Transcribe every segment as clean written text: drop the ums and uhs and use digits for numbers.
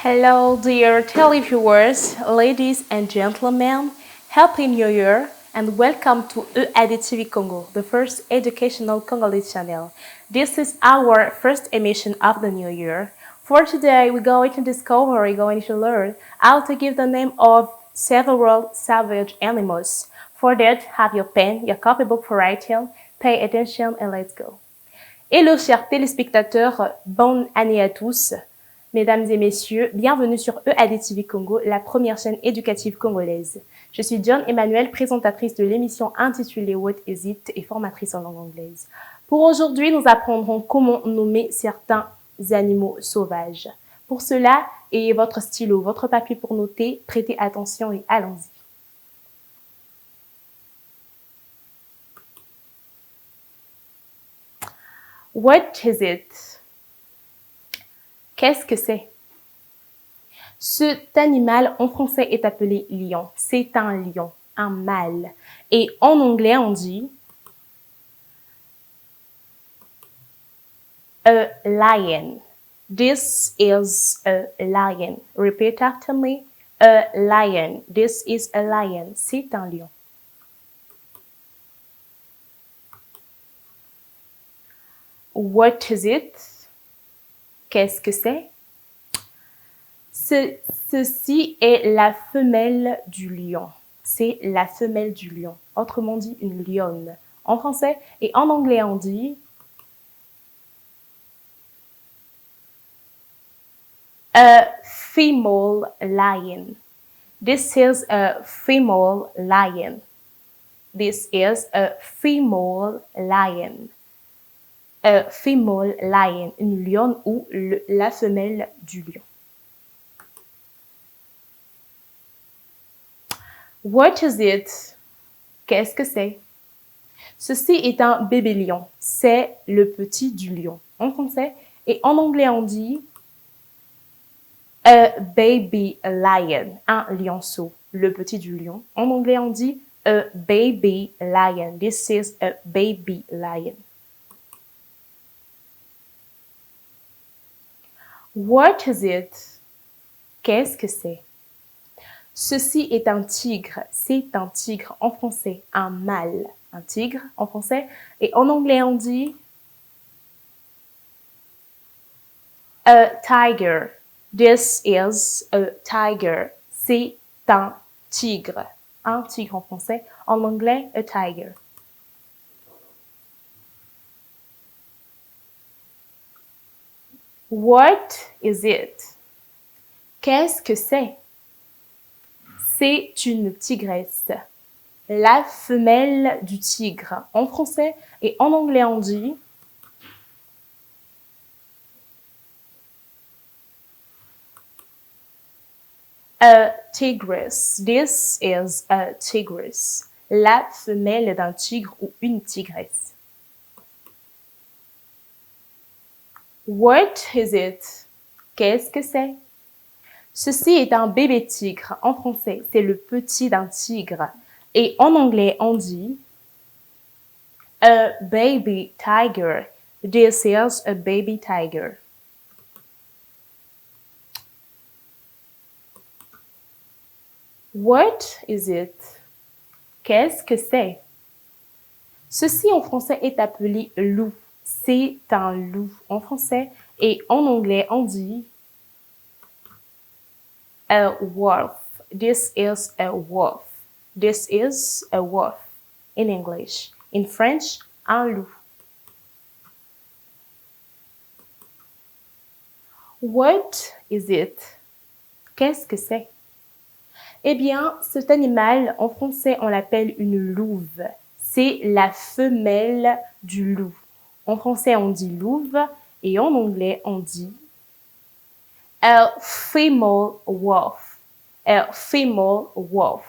Hello, dear televiewers, ladies and gentlemen. Happy New Year and welcome to EAD Congo, the first educational Congolese channel. This is our first emission of the new year. For today, we're going to learn how to give the name of several savage animals. For that, have your pen, your copybook for writing, pay attention and let's go. Hello chers téléspectateurs, bonne année à tous. Mesdames et messieurs, bienvenue sur EAD TV Congo, la première chaîne éducative congolaise. Je suis John Emmanuel, présentatrice de l'émission intitulée What is it et formatrice en langue anglaise. Pour aujourd'hui, nous apprendrons comment nommer certains animaux sauvages. Pour cela, ayez votre stylo, votre papier pour noter, prêtez attention et allons-y. What is it? Qu'est-ce que c'est? Cet animal en français est appelé lion. C'est un lion, un mâle. Et en anglais, on dit a lion. This is a lion. Repeat after me. A lion. This is a lion. C'est un lion. What is it? Qu'est-ce que c'est? Ceci est la femelle du lion. C'est la femelle du lion. Autrement dit, une lionne. En français et en anglais, on dit a female lion. This is a female lion. This is a female lion. A female lion, une lionne ou la femelle du lion. What is it? Qu'est-ce que c'est? Ceci est un bébé lion. C'est le petit du lion en français. Et en anglais, on dit a baby lion, un lionceau, le petit du lion. En anglais, on dit a baby lion. This is a baby lion. What is it? Qu'est-ce que c'est? Ceci est un tigre. C'est un tigre en français, un mâle. Un tigre en français. Et en anglais, on dit a tiger. This is a tiger. C'est un tigre. Un tigre en français. En anglais, a tiger. What is it? Qu'est-ce que c'est? C'est une tigresse. La femelle du tigre en français et en anglais on dit a tigress. This is a tigress. La femelle d'un tigre ou une tigresse. What is it? Qu'est-ce que c'est? Ceci est un bébé tigre. En français, c'est le petit d'un tigre. Et en anglais, on dit a baby tiger. This is a baby tiger. What is it? Qu'est-ce que c'est? Ceci en français est appelé loup. C'est un loup en français. Et en anglais, on dit a wolf. This is a wolf. This is a wolf in English. In French, un loup. What is it? Qu'est-ce que c'est? Eh bien, cet animal, en français, on l'appelle une louve. C'est la femelle du loup. En français, on dit louve et en anglais, on dit a female wolf. A female wolf.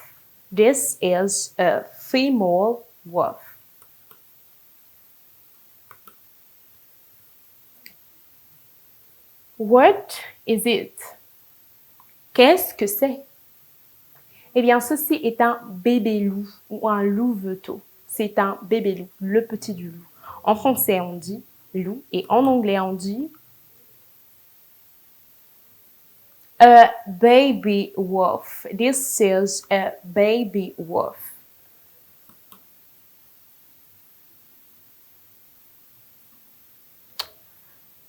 This is a female wolf. What is it? Qu'est-ce que c'est? Eh bien, ceci est un bébé loup ou un louveteau. C'est un bébé loup, le petit du loup. En français, on dit loup et en anglais, on dit A baby wolf. This is a baby wolf.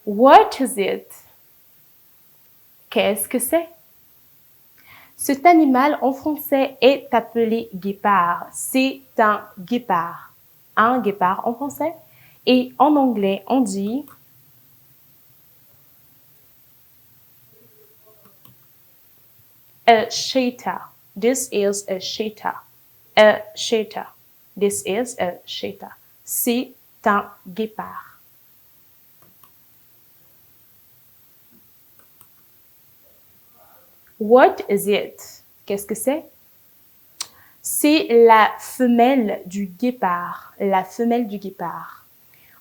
What is it? Qu'est-ce que c'est? Cet animal en français est appelé guépard. C'est un guépard. Un guépard en français. Et en anglais, on dit a cheetah. This is a cheetah. A cheetah. This is a cheetah. C'est un guépard. What is it? Qu'est-ce que c'est? C'est la femelle du guépard. La femelle du guépard.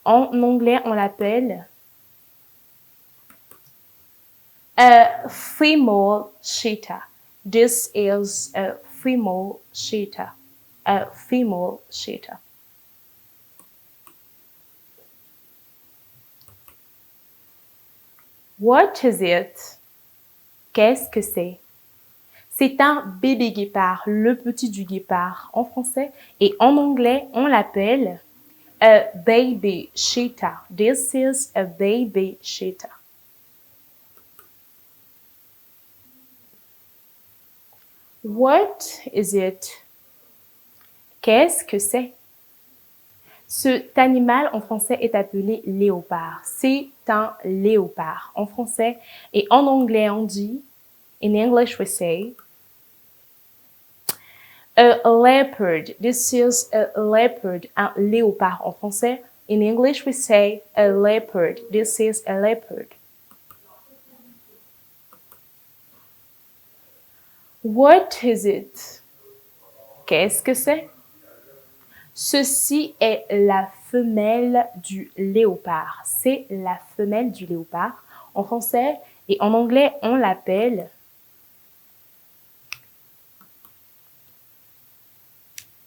En anglais, on l'appelle a female cheetah. This is a female cheetah. A female cheetah. What is it? Qu'est-ce que c'est? C'est un bébé guépard, le petit du guépard en français. Et en anglais, on l'appelle a baby cheetah. This is a baby cheetah. What is it? Qu'est-ce que c'est? Cet animal en français est appelé léopard. C'est un léopard en français. Et en anglais, on dit, in English we say, a leopard. This is a leopard. Un léopard en français. In English we say a leopard. This is a leopard. What is it? Qu'est-ce que c'est? Ceci est la femelle du léopard. C'est la femelle du léopard en français et en anglais on l'appelle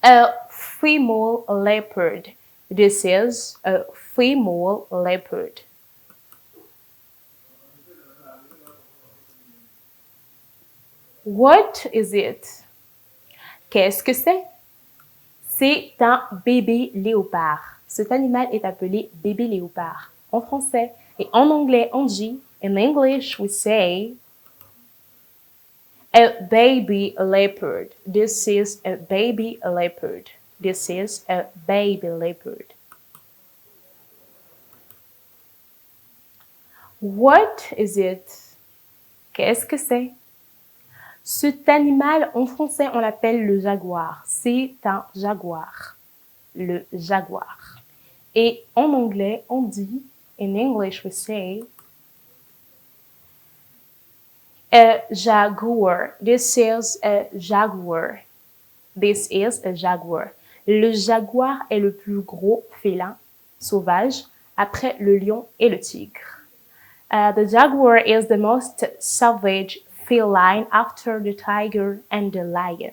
a female leopard. This is a female leopard. What is it? Qu'est-ce que c'est? C'est un bébé léopard. Cet animal est appelé bébé léopard en français et en anglais on dit, in English we say, a baby leopard. This is a baby leopard. This is a baby leopard. What is it? Qu'est-ce que c'est? Cet animal, en français, on l'appelle le jaguar. C'est un jaguar. Le jaguar. Et en anglais, on dit, in English we say, a jaguar. This is a jaguar. This is a jaguar. Le jaguar est le plus gros félin sauvage après le lion et le tigre. The jaguar is the most savage feline after the tiger and the lion.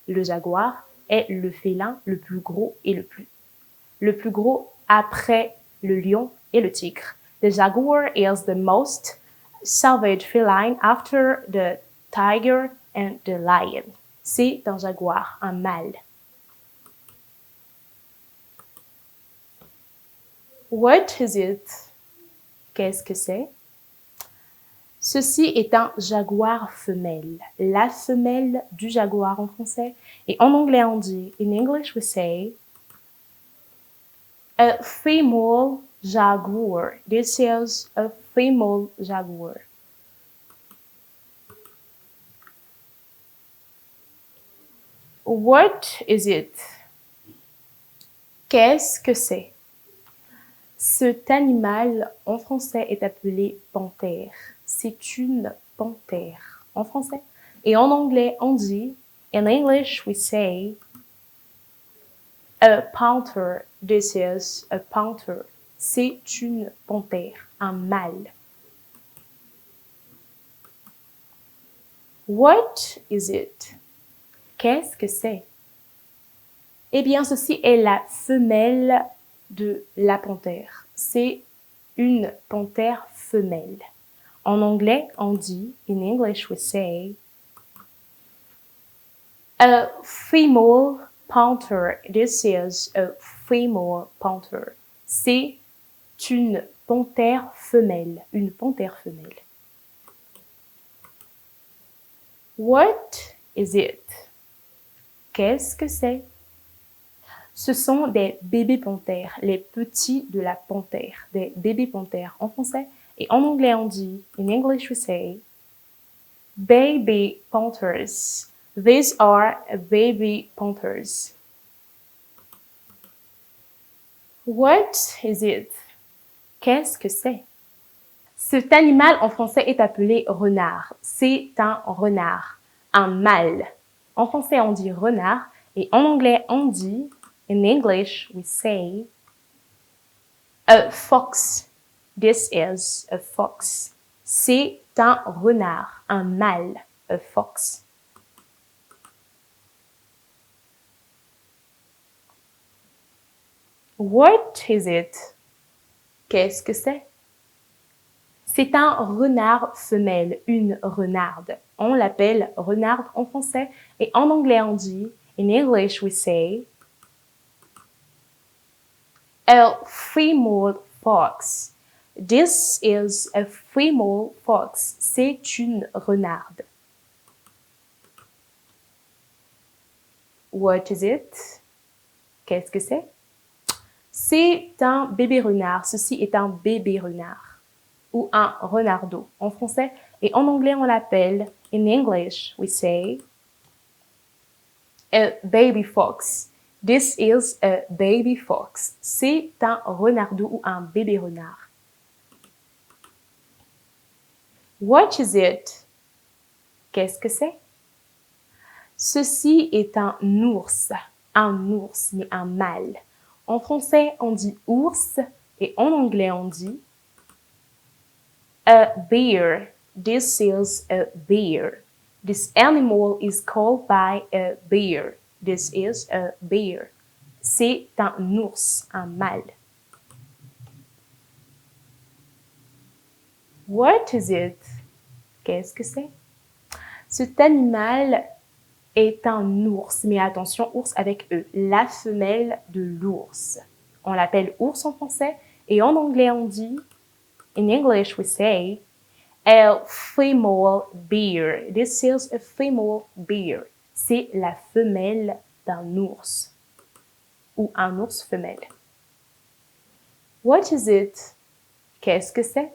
Le jaguar est le félin le plus gros et le plus gros après le lion et le tigre. The jaguar is the most savage feline after the tiger and the lion. C'est un jaguar, un mâle. What is it? Qu'est-ce que c'est? Ceci est un jaguar femelle. La femelle du jaguar en français. Et en anglais, on dit, in English we say, a female jaguar. This is a female jaguar. What is it? Qu'est-ce que c'est? Cet animal en français est appelé panthère. C'est une panthère en français. Et en anglais, on dit, in English we say, a panther. This is a panther. C'est une panthère, un mâle. What is it? Qu'est-ce que c'est? Eh bien, ceci est la femelle de la panthère. C'est une panthère femelle. En anglais, on dit, in English we say, a female panther. This is a female panther. C'est une panthère femelle. Une panthère femelle. What is it? Qu'est-ce que c'est? Ce sont des bébés panthères, les petits de la panthère, des bébés panthères en français. Et en anglais, on dit, in English we say, baby panthers. These are baby panthers. What is it? Qu'est-ce que c'est? Cet animal en français est appelé renard. C'est un renard, un mâle. En français, on dit renard et en anglais, on dit, in English, we say, a fox. This is a fox. C'est un renard, un mâle, a fox. What is it? Qu'est-ce que c'est? C'est un renard femelle, une renarde. On l'appelle renarde en français et en anglais on dit, in English we say, a female fox. This is a female fox. C'est une renarde. What is it? Qu'est-ce que c'est? C'est un bébé renard. Ceci est un bébé renard ou un renardeau en français et en anglais on l'appelle, in English we say, a baby fox. This is a baby fox. C'est un renardeau ou un bébé renard. What is it? Qu'est-ce que c'est? Ceci est un ours, mais un mâle. En français, on dit ours et en anglais, on dit a bear. This is a bear. This animal is called by a bear. This is a bear. C'est un ours, un mâle. What is it? Qu'est-ce que c'est? Cet animal est un ours, mais attention, ours avec E, la femelle de l'ours. On l'appelle ours en français et en anglais on dit, in English we say, a female bear. This is a female bear. C'est la femelle d'un ours ou un ours femelle. What is it? Qu'est-ce que c'est?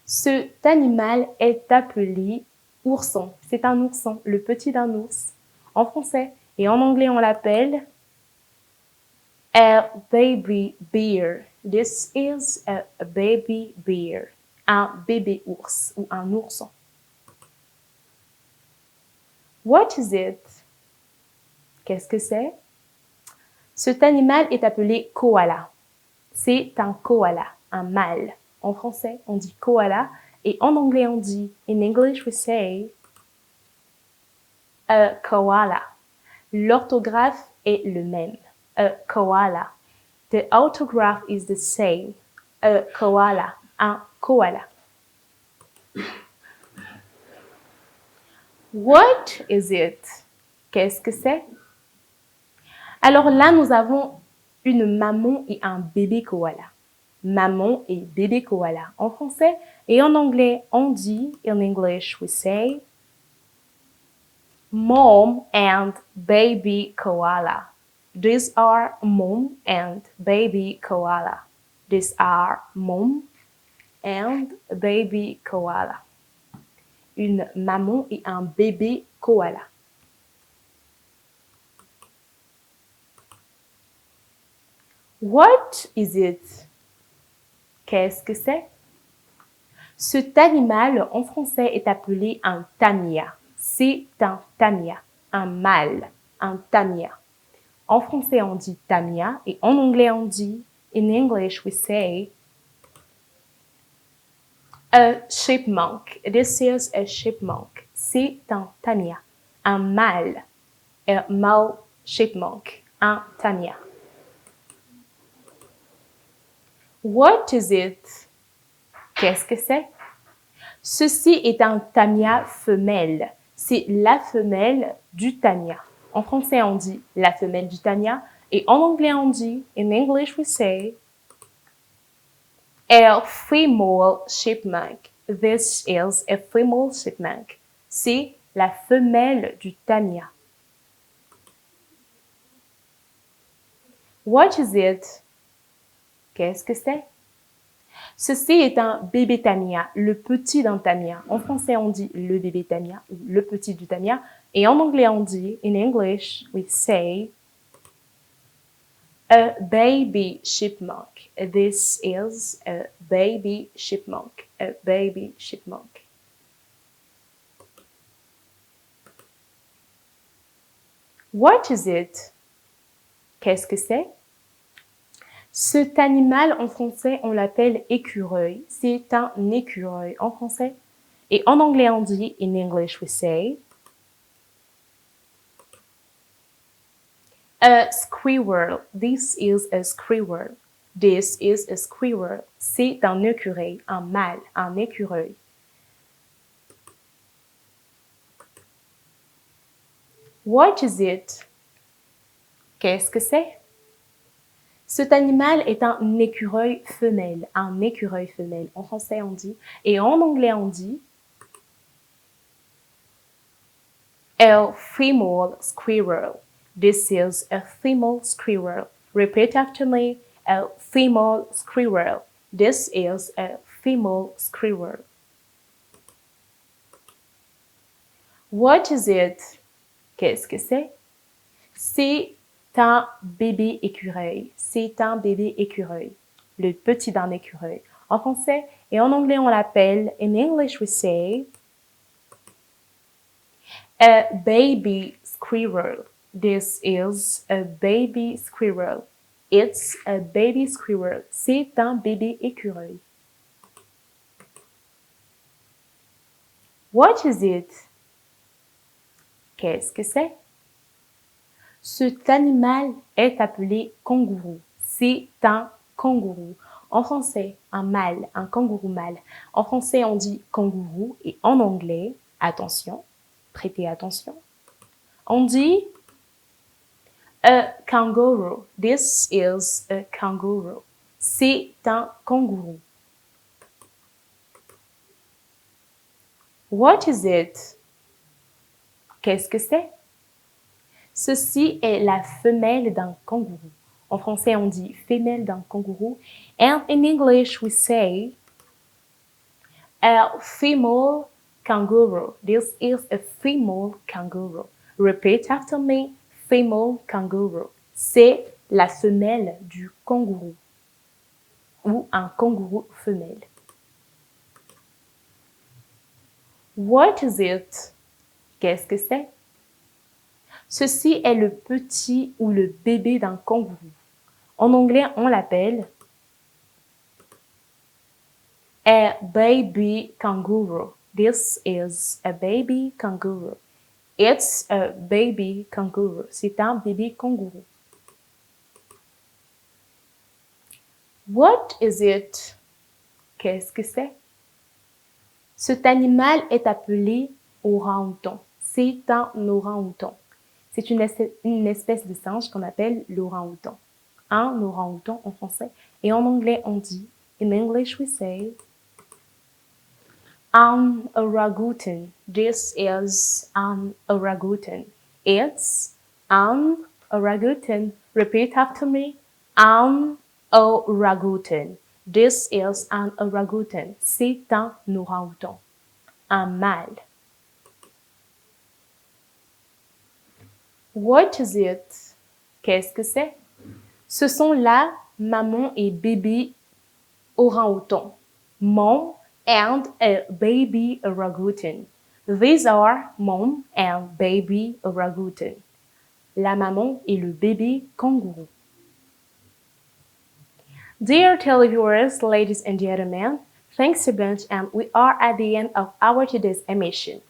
Cet animal est appelé ourson. C'est un ourson, le petit d'un ours, en français. Et en anglais, on l'appelle a baby bear. This is a baby bear. Un bébé ours ou un ourson. What is it? Qu'est-ce que c'est? Cet animal est appelé koala. C'est un koala, un mâle. En français, on dit koala et en anglais, on dit, in English we say, a koala. L'orthographe est le même. A koala. The orthograph is the same. A koala. Un koala. What is it? Qu'est-ce que c'est? Alors là, nous avons une maman et un bébé koala. Maman et bébé koala en français et en anglais, on dit, in English we say, mom and baby koala. These are mom and baby koala. These are mom and baby koala. Une maman et un bébé koala. What is it? Qu'est-ce que c'est? Cet animal en français est appelé un tamia. C'est un tamia, un mâle, un tamia. En français, on dit tamia et en anglais, on dit, in English, we say, a chipmunk. This is a chipmunk. C'est un tamia, un mâle, a male chipmunk, un tamia. What is it? Qu'est-ce que c'est? Ceci est un tamia femelle. C'est la femelle du tamia. En français, on dit la femelle du tamia. Et en anglais, on dit, in English we say, a female chipmunk. This is a female chipmunk. C'est la femelle du tamia. What is it? Qu'est-ce que c'est? Ceci est un bébé tamia, le petit d'un tamia. En français, on dit le bébé tamia ou le petit du tamia. Et en anglais, on dit, in English, we say, a baby chipmunk. This is a baby chipmunk. A baby chipmunk. What is it? Qu'est-ce que c'est? Cet animal, en français, on l'appelle écureuil. C'est un écureuil en français. Et en anglais, on dit, in English, we say, a squirrel. This is a squirrel. This is a squirrel. C'est un écureuil, un mâle, un écureuil. What is it? Qu'est-ce que c'est? Cet animal est un écureuil femelle, un écureuil femelle. En français, on dit, et en anglais, on dit, a female squirrel. This is a female squirrel. Repeat after me, a female squirrel. This is a female squirrel. What is it? Qu'est-ce que c'est? C'est un bébé écureuil. C'est un bébé écureuil. Le petit d'un écureuil. En français et en anglais, on l'appelle, in English we say, a baby squirrel. This is a baby squirrel. It's a baby squirrel. C'est un bébé écureuil. What is it? Qu'est-ce que c'est? Cet animal est appelé kangourou. C'est un kangourou. En français, un mâle, un kangourou mâle. En français, on dit kangourou et en anglais, attention, prêtez attention, on dit a kangaroo. This is a kangaroo. C'est un kangourou. What is it? Qu'est-ce que c'est? Ceci est la femelle d'un kangourou. En français, on dit femelle d'un kangourou. And in English, we say a female kangaroo. This is a female kangaroo. Repeat after me, female kangaroo. C'est la femelle du kangourou ou un kangourou femelle. What is it? Qu'est-ce que c'est? Ceci est le petit ou le bébé d'un kangourou. En anglais, on l'appelle a baby kangaroo. This is a baby kangaroo. It's a baby kangaroo. C'est un bébé kangourou. What is it? Qu'est-ce que c'est? Cet animal est appelé orang-outan. C'est un orang-outan. C'est une espèce de singe qu'on appelle l'orang-outan. Un orang-outan en français. Et en anglais, on dit, in English we say, an orangutan. This is an orangutan. It's an orangutan. Repeat after me. An orangutan. This is an orangutan. C'est un orang-outan. Un mâle. What is it? Qu'est-ce que c'est? Ce sont la maman et bébé orang-outan. Mom and a baby orangutan. These are mom and baby orangutan. La maman et le bébé kangourou. Dear televiewers, ladies and gentlemen, thanks a bunch and we are at the end of our today's emission.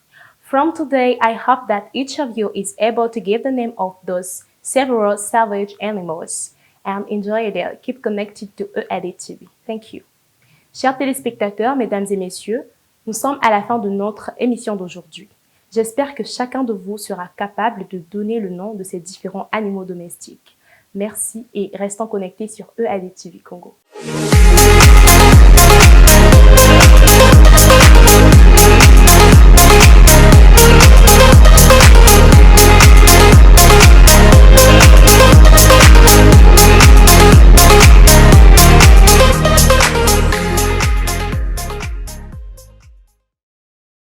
From today, I hope that each of you is able to give the name of those several savage animals and enjoy it. Keep connected to EADIT TV. Thank you. Chers téléspectateurs, mesdames et messieurs, Nous sommes à la fin de notre émission d'aujourd'hui. J'espère que chacun de vous sera capable de donner le nom de ces différents animaux domestiques. Merci et restons connectés sur EAD TV Congo.